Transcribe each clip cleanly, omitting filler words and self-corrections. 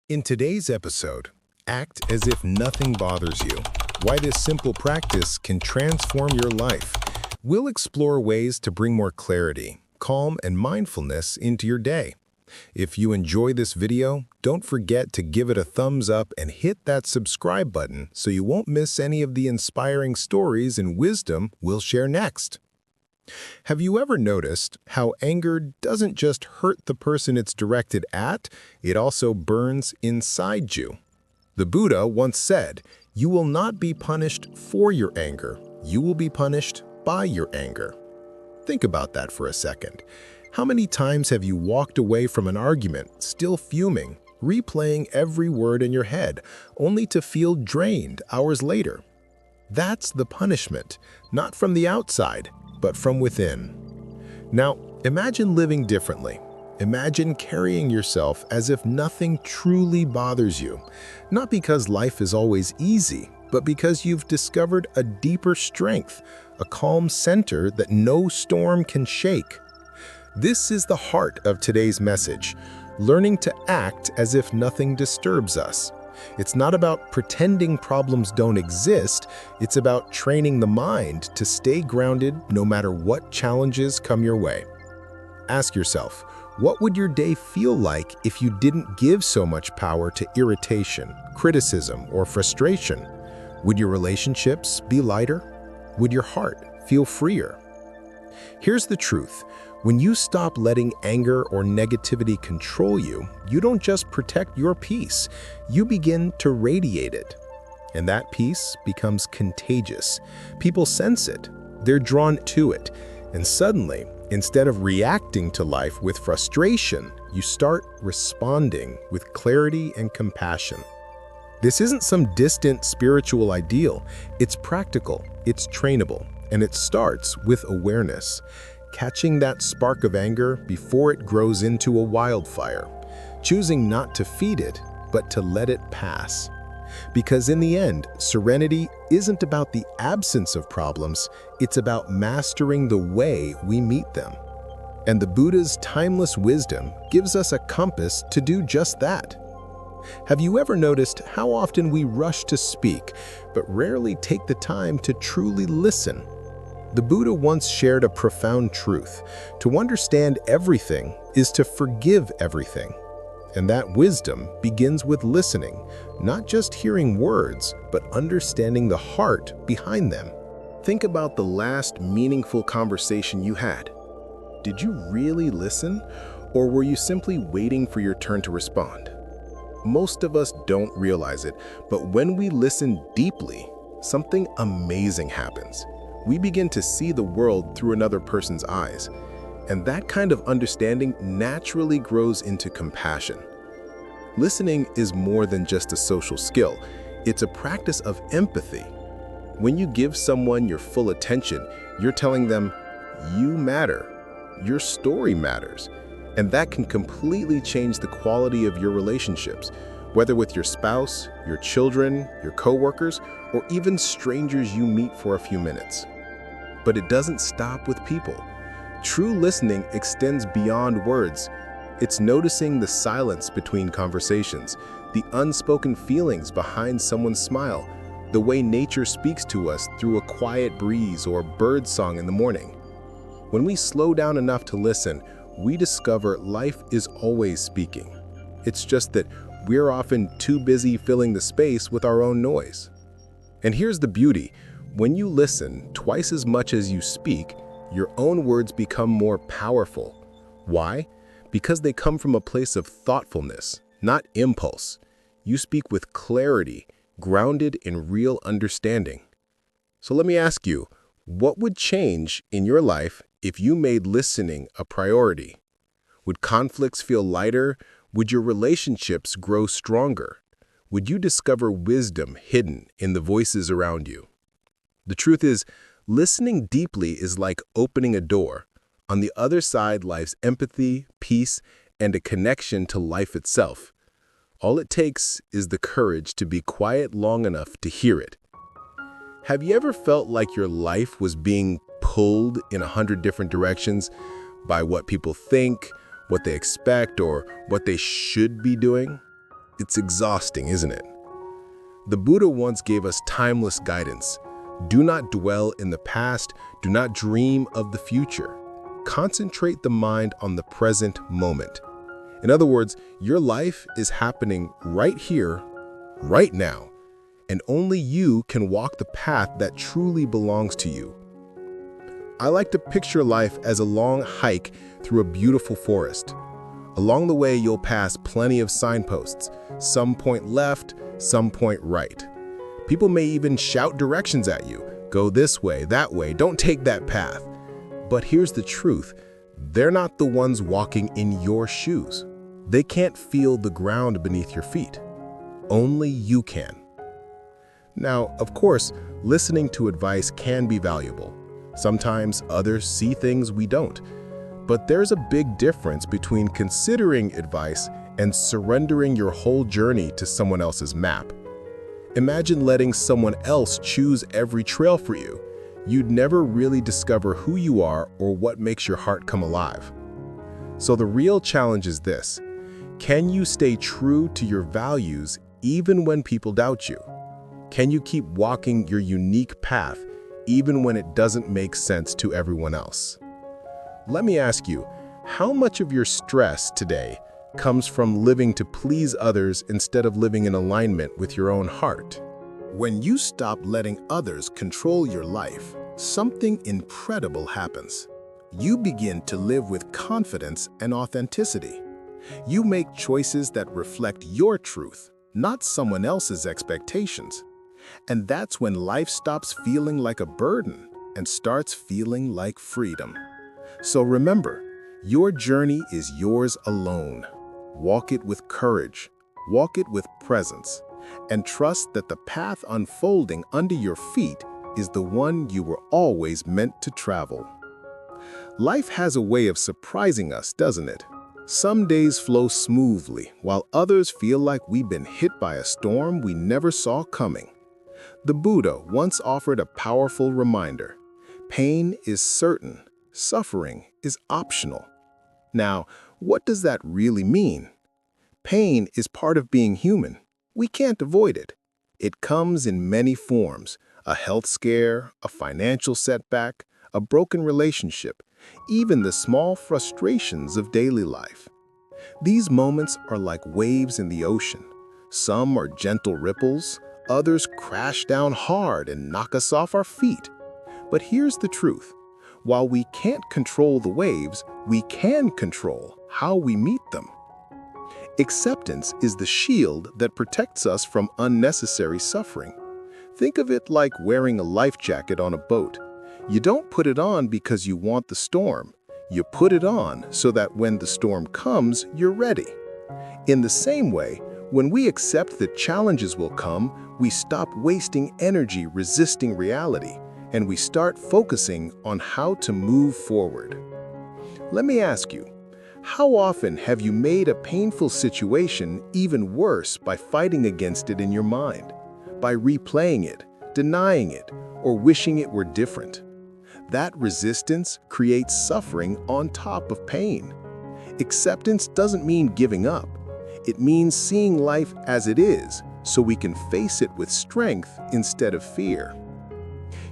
In today's episode, act as if nothing bothers you. Why this simple practice can transform your life. We'll explore ways to bring more clarity, calm, and mindfulness into your day. If you enjoy this video, don't forget to give it a thumbs up and hit that subscribe button so you won't miss any of the inspiring stories and wisdom we'll share next. Have you ever noticed how anger doesn't just hurt the person it's directed at, it also burns inside you? The Buddha once said, "You will not be punished for your anger, you will be punished by your anger." Think about that for a second. How many times have you walked away from an argument, still fuming, replaying every word in your head, only to feel drained hours later? That's the punishment, not from the outside, but from within. Now, imagine living differently. Imagine carrying yourself as if nothing truly bothers you, not because life is always easy, but because you've discovered a deeper strength, a calm center that no storm can shake. This is the heart of today's message, learning to act as if nothing disturbs us. It's not about pretending problems don't exist, it's about training the mind to stay grounded no matter what challenges come your way. Ask yourself, what would your day feel like if you didn't give so much power to irritation, criticism, or frustration? Would your relationships be lighter? Would your heart feel freer? Here's the truth. When you stop letting anger or negativity control you, you don't just protect your peace, you begin to radiate it. And that peace becomes contagious. People sense it, they're drawn to it, and suddenly, instead of reacting to life with frustration, you start responding with clarity and compassion. This isn't some distant spiritual ideal, it's practical, it's trainable, and it starts with awareness. Catching that spark of anger before it grows into a wildfire, choosing not to feed it, but to let it pass. Because in the end, serenity isn't about the absence of problems, it's about mastering the way we meet them. And the Buddha's timeless wisdom gives us a compass to do just that. Have you ever noticed how often we rush to speak, but rarely take the time to truly listen? The Buddha once shared a profound truth. To understand everything is to forgive everything. And that wisdom begins with listening, not just hearing words, but understanding the heart behind them. Think about the last meaningful conversation you had. Did you really listen, or were you simply waiting for your turn to respond? Most of us don't realize it, but when we listen deeply, something amazing happens. We begin to see the world through another person's eyes, and that kind of understanding naturally grows into compassion. Listening is more than just a social skill, it's a practice of empathy. When you give someone your full attention, you're telling them, you matter, your story matters, and that can completely change the quality of your relationships, whether with your spouse, your children, your coworkers, or even strangers you meet for a few minutes. But it doesn't stop with people. True listening extends beyond words. It's noticing the silence between conversations, the unspoken feelings behind someone's smile, the way nature speaks to us through a quiet breeze or bird song in the morning. When we slow down enough to listen, we discover life is always speaking. It's just that we're often too busy filling the space with our own noise. And here's the beauty. When you listen twice as much as you speak, your own words become more powerful. Why? Because they come from a place of thoughtfulness, not impulse. You speak with clarity, grounded in real understanding. So let me ask you, what would change in your life if you made listening a priority? Would conflicts feel lighter? Would your relationships grow stronger? Would you discover wisdom hidden in the voices around you? The truth is, listening deeply is like opening a door. On the other side lies empathy, peace, and a connection to life itself. All it takes is the courage to be quiet long enough to hear it. Have you ever felt like your life was being pulled in 100 different directions by what people think, what they expect, or what they should be doing? It's exhausting, isn't it? The Buddha once gave us timeless guidance. Do not dwell in the past, do not dream of the future. Concentrate the mind on the present moment. In other words, your life is happening right here, right now, and only you can walk the path that truly belongs to you. I like to picture life as a long hike through a beautiful forest. Along the way, you'll pass plenty of signposts. Some point left, some point right. People may even shout directions at you. Go this way, that way, don't take that path. But here's the truth. They're not the ones walking in your shoes. They can't feel the ground beneath your feet. Only you can. Now, of course, listening to advice can be valuable. Sometimes others see things we don't. But there's a big difference between considering advice and surrendering your whole journey to someone else's map. Imagine letting someone else choose every trail for you. You'd never really discover who you are or what makes your heart come alive. So the real challenge is this. Can you stay true to your values even when people doubt you? Can you keep walking your unique path even when it doesn't make sense to everyone else? Let me ask you, how much of your stress today comes from living to please others instead of living in alignment with your own heart? When you stop letting others control your life, something incredible happens. You begin to live with confidence and authenticity. You make choices that reflect your truth, not someone else's expectations. And that's when life stops feeling like a burden and starts feeling like freedom. So remember, your journey is yours alone. Walk it with courage, walk it with presence, and trust that the path unfolding under your feet is the one you were always meant to travel. Life has a way of surprising us, doesn't it? Some days flow smoothly, while others feel like we've been hit by a storm we never saw coming. The Buddha once offered a powerful reminder. Pain is certain, suffering is optional. Now, what does that really mean? Pain is part of being human. We can't avoid it. It comes in many forms: a health scare, a financial setback, a broken relationship, even the small frustrations of daily life. These moments are like waves in the ocean. Some are gentle ripples, others crash down hard and knock us off our feet. But here's the truth. While we can't control the waves, we can control how we meet them. Acceptance is the shield that protects us from unnecessary suffering. Think of it like wearing a life jacket on a boat. You don't put it on because you want the storm. You put it on so that when the storm comes, you're ready. In the same way, when we accept that challenges will come, we stop wasting energy resisting reality, and we start focusing on how to move forward. Let me ask you, how often have you made a painful situation even worse by fighting against it in your mind, by replaying it, denying it, or wishing it were different? That resistance creates suffering on top of pain. Acceptance doesn't mean giving up. It means seeing life as it is, so we can face it with strength instead of fear.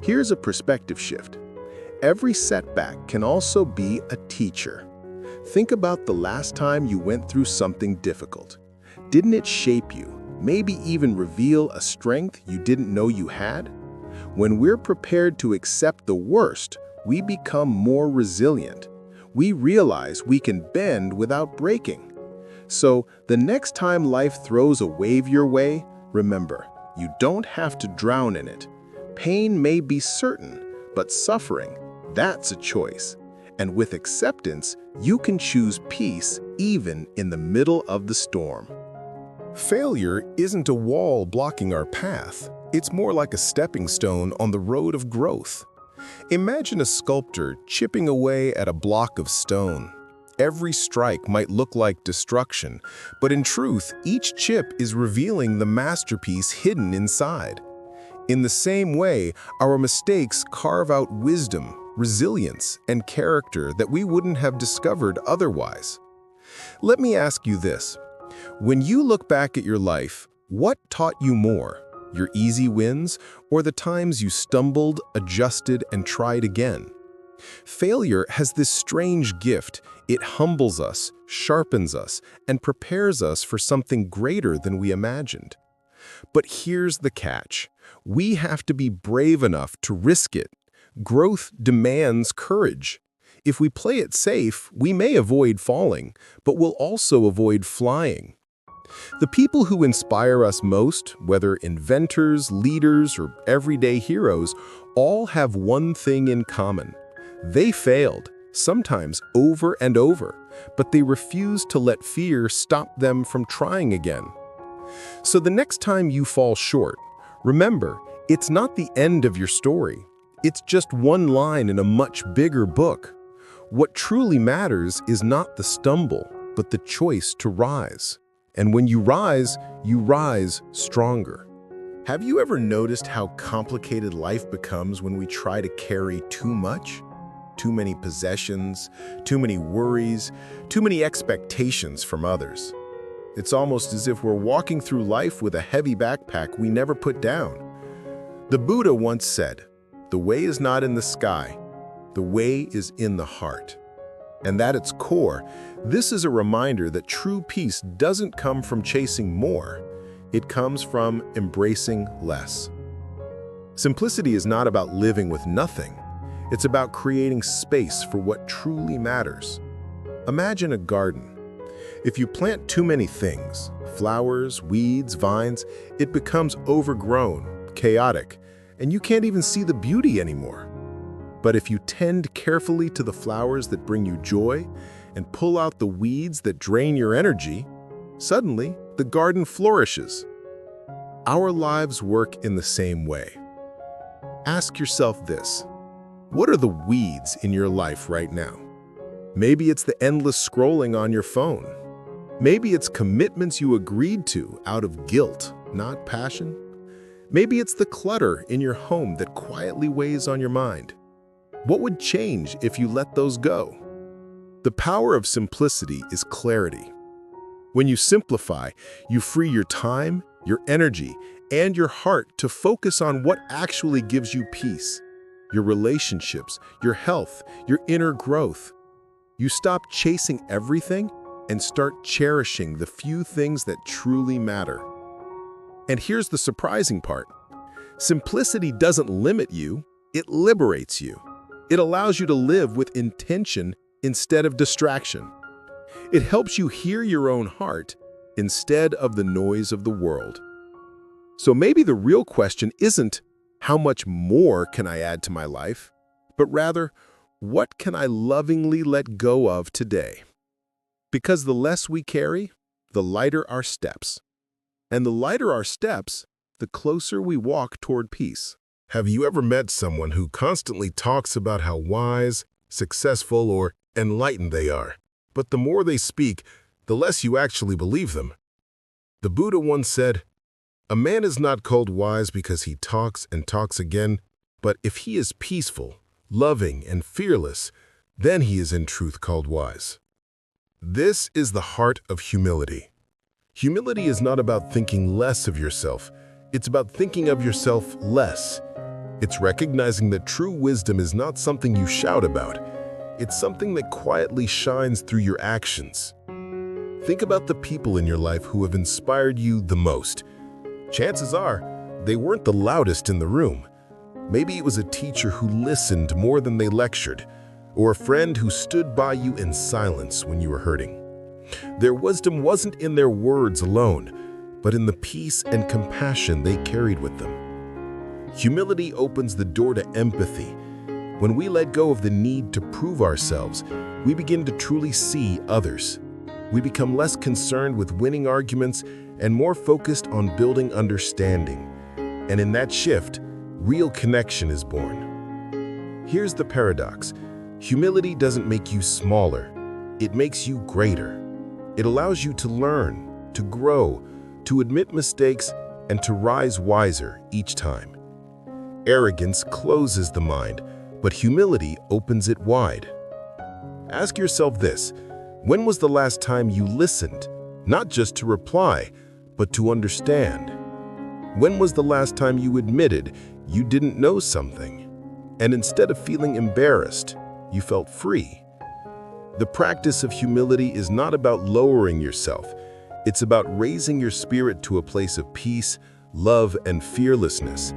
Here's a perspective shift. Every setback can also be a teacher. Think about the last time you went through something difficult. Didn't it shape you, maybe even reveal a strength you didn't know you had? When we're prepared to accept the worst, we become more resilient. We realize we can bend without breaking. So, the next time life throws a wave your way, remember, you don't have to drown in it. Pain may be certain, but suffering, that's a choice. And with acceptance, you can choose peace even in the middle of the storm. Failure isn't a wall blocking our path. It's more like a stepping stone on the road of growth. Imagine a sculptor chipping away at a block of stone. Every strike might look like destruction, but in truth, each chip is revealing the masterpiece hidden inside. In the same way, our mistakes carve out wisdom, resilience, and character that we wouldn't have discovered otherwise. Let me ask you this. When you look back at your life, what taught you more? Your easy wins or the times you stumbled, adjusted, and tried again? Failure has this strange gift. It humbles us, sharpens us, and prepares us for something greater than we imagined. But here's the catch. We have to be brave enough to risk it. Growth demands courage. If we play it safe, we may avoid falling, but we'll also avoid flying. The people who inspire us most, whether inventors, leaders, or everyday heroes, all have one thing in common. They failed, sometimes over and over, but they refused to let fear stop them from trying again. So the next time you fall short, remember, it's not the end of your story. It's just one line in a much bigger book. What truly matters is not the stumble, but the choice to rise. And when you rise stronger. Have you ever noticed how complicated life becomes when we try to carry too much? Too many possessions, too many worries, too many expectations from others. It's almost as if we're walking through life with a heavy backpack we never put down. The Buddha once said, "The way is not in the sky, the way is in the heart." And at its core, this is a reminder that true peace doesn't come from chasing more. It comes from embracing less. Simplicity is not about living with nothing. It's about creating space for what truly matters. Imagine a garden. If you plant too many things, flowers, weeds, vines, it becomes overgrown, chaotic, and you can't even see the beauty anymore. But if you tend carefully to the flowers that bring you joy and pull out the weeds that drain your energy, suddenly the garden flourishes. Our lives work in the same way. Ask yourself this: what are the weeds in your life right now? Maybe it's the endless scrolling on your phone. Maybe it's commitments you agreed to out of guilt, not passion. Maybe it's the clutter in your home that quietly weighs on your mind. What would change if you let those go? The power of simplicity is clarity. When you simplify, you free your time, your energy, and your heart to focus on what actually gives you peace. Your relationships, your health, your inner growth. You stop chasing everything and start cherishing the few things that truly matter. And here's the surprising part. Simplicity doesn't limit you, it liberates you. It allows you to live with intention instead of distraction. It helps you hear your own heart instead of the noise of the world. So maybe the real question isn't, how much more can I add to my life? But rather, what can I lovingly let go of today? Because the less we carry, the lighter our steps. And the lighter our steps, the closer we walk toward peace. Have you ever met someone who constantly talks about how wise, successful, or enlightened they are? But the more they speak, the less you actually believe them. The Buddha once said, "A man is not called wise because he talks and talks again, but if he is peaceful, loving, and fearless, then he is in truth called wise." This is the heart of humility. Humility is not about thinking less of yourself. It's about thinking of yourself less. It's recognizing that true wisdom is not something you shout about. It's something that quietly shines through your actions. Think about the people in your life who have inspired you the most. Chances are, they weren't the loudest in the room. Maybe it was a teacher who listened more than they lectured, or a friend who stood by you in silence when you were hurting. Their wisdom wasn't in their words alone, but in the peace and compassion they carried with them. Humility opens the door to empathy. When we let go of the need to prove ourselves, we begin to truly see others. We become less concerned with winning arguments and more focused on building understanding. And in that shift, real connection is born. Here's the paradox. Humility doesn't make you smaller. It makes you greater. It allows you to learn, to grow, to admit mistakes, and to rise wiser each time. Arrogance closes the mind, but humility opens it wide. Ask yourself this: when was the last time you listened, Not just to reply, but to understand. When was the last time you admitted you didn't know something? And instead of feeling embarrassed, you felt free. The practice of humility is not about lowering yourself. It's about raising your spirit to a place of peace, love, and fearlessness.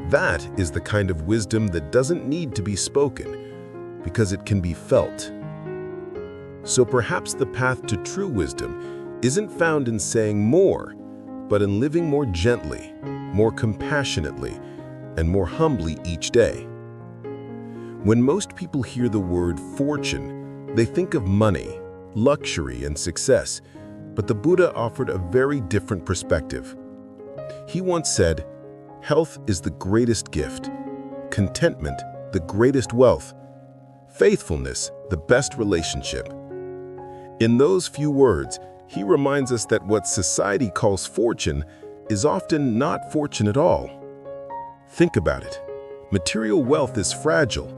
That is the kind of wisdom that doesn't need to be spoken, because it can be felt. So perhaps the path to true wisdom isn't found in saying more, but in living more gently, more compassionately, and more humbly each day. When most people hear the word fortune, they think of money, luxury, and success, but the Buddha offered a very different perspective. He once said, "Health is the greatest gift, contentment the greatest wealth, faithfulness the best relationship." In those few words, he reminds us that what society calls fortune is often not fortune at all. Think about it. Material wealth is fragile.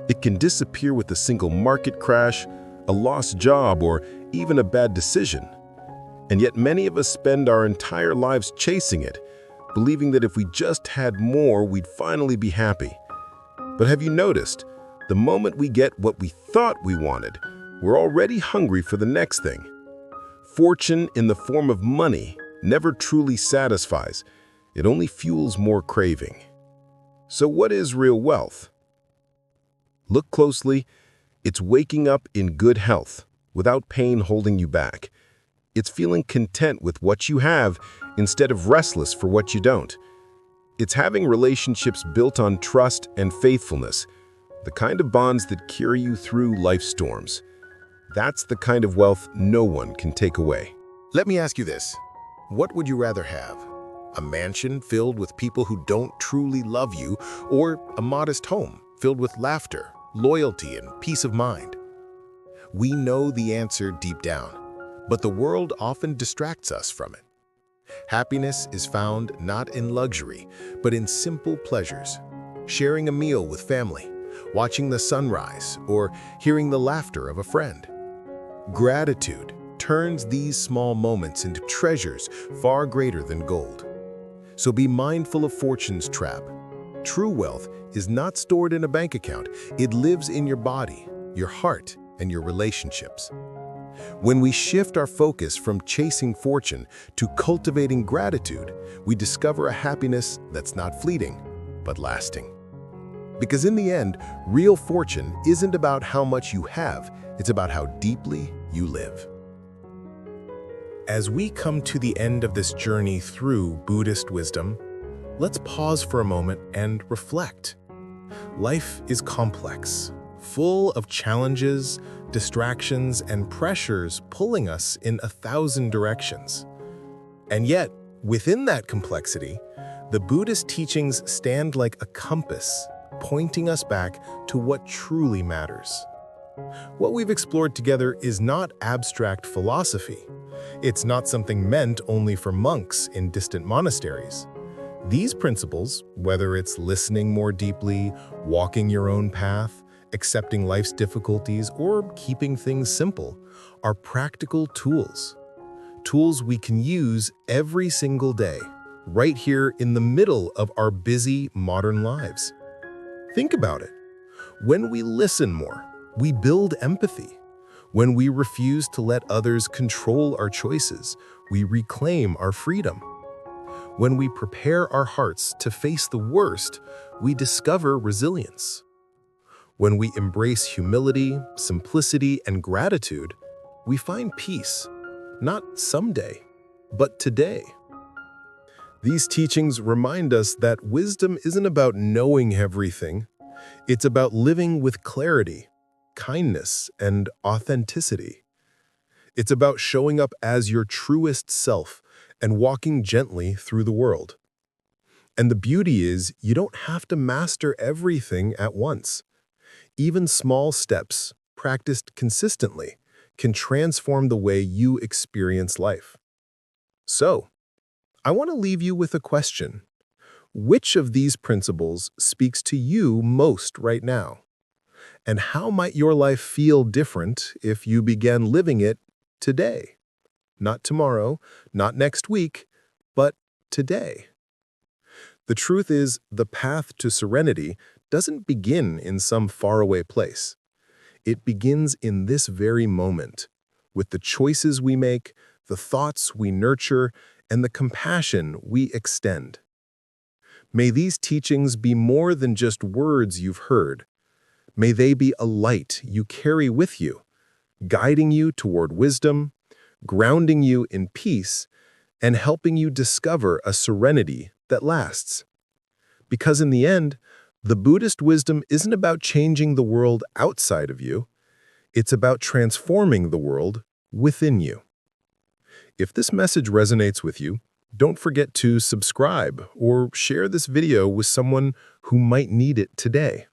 It can disappear with a single market crash, a lost job, or even a bad decision. And yet many of us spend our entire lives chasing it, believing that if we just had more, we'd finally be happy. But have you noticed, the moment we get what we thought we wanted, we're already hungry for the next thing. Fortune in the form of money never truly satisfies. It only fuels more craving. So what is real wealth? Look closely. It's waking up in good health, without pain holding you back. It's feeling content with what you have instead of restless for what you don't. It's having relationships built on trust and faithfulness, the kind of bonds that carry you through life's storms. That's the kind of wealth no one can take away. Let me ask you this. What would you rather have? A mansion filled with people who don't truly love you, or a modest home filled with laughter, loyalty, and peace of mind? We know the answer deep down, but the world often distracts us from it. Happiness is found not in luxury, but in simple pleasures. Sharing a meal with family, watching the sunrise, or hearing the laughter of a friend. Gratitude turns these small moments into treasures far greater than gold. So be mindful of fortune's trap. True wealth is not stored in a bank account. It lives in your body, your heart, and your relationships. When we shift our focus from chasing fortune to cultivating gratitude, we discover a happiness that's not fleeting, but lasting. Because in the end, real fortune isn't about how much you have, it's about how deeply you live. As we come to the end of this journey through Buddhist wisdom, let's pause for a moment and reflect. Life is complex, full of challenges, distractions, and pressures pulling us in 1,000 directions. And yet, within that complexity, the Buddhist teachings stand like a compass, pointing us back to what truly matters. What we've explored together is not abstract philosophy. It's not something meant only for monks in distant monasteries. These principles, whether it's listening more deeply, walking your own path, accepting life's difficulties, or keeping things simple, are practical tools. Tools we can use every single day, right here in the middle of our busy modern lives. Think about it. When we listen more, we build empathy. When we refuse to let others control our choices, we reclaim our freedom. When we prepare our hearts to face the worst, we discover resilience. When we embrace humility, simplicity, and gratitude, we find peace, not someday, but today. These teachings remind us that wisdom isn't about knowing everything. It's about living with clarity, kindness, and authenticity. It's about showing up as your truest self and walking gently through the world. And the beauty is, you don't have to master everything at once. Even small steps, practiced consistently, can transform the way you experience life. So, I want to leave you with a question. Which of these principles speaks to you most right now? And how might your life feel different if you began living it today? Not tomorrow, not next week, but today. The truth is, the path to serenity doesn't begin in some faraway place. It begins in this very moment, with the choices we make, the thoughts we nurture, and the compassion we extend. May these teachings be more than just words you've heard. May they be a light you carry with you, guiding you toward wisdom, grounding you in peace, and helping you discover a serenity that lasts. Because in the end, the Buddhist wisdom isn't about changing the world outside of you. It's about transforming the world within you. If this message resonates with you, don't forget to subscribe or share this video with someone who might need it today.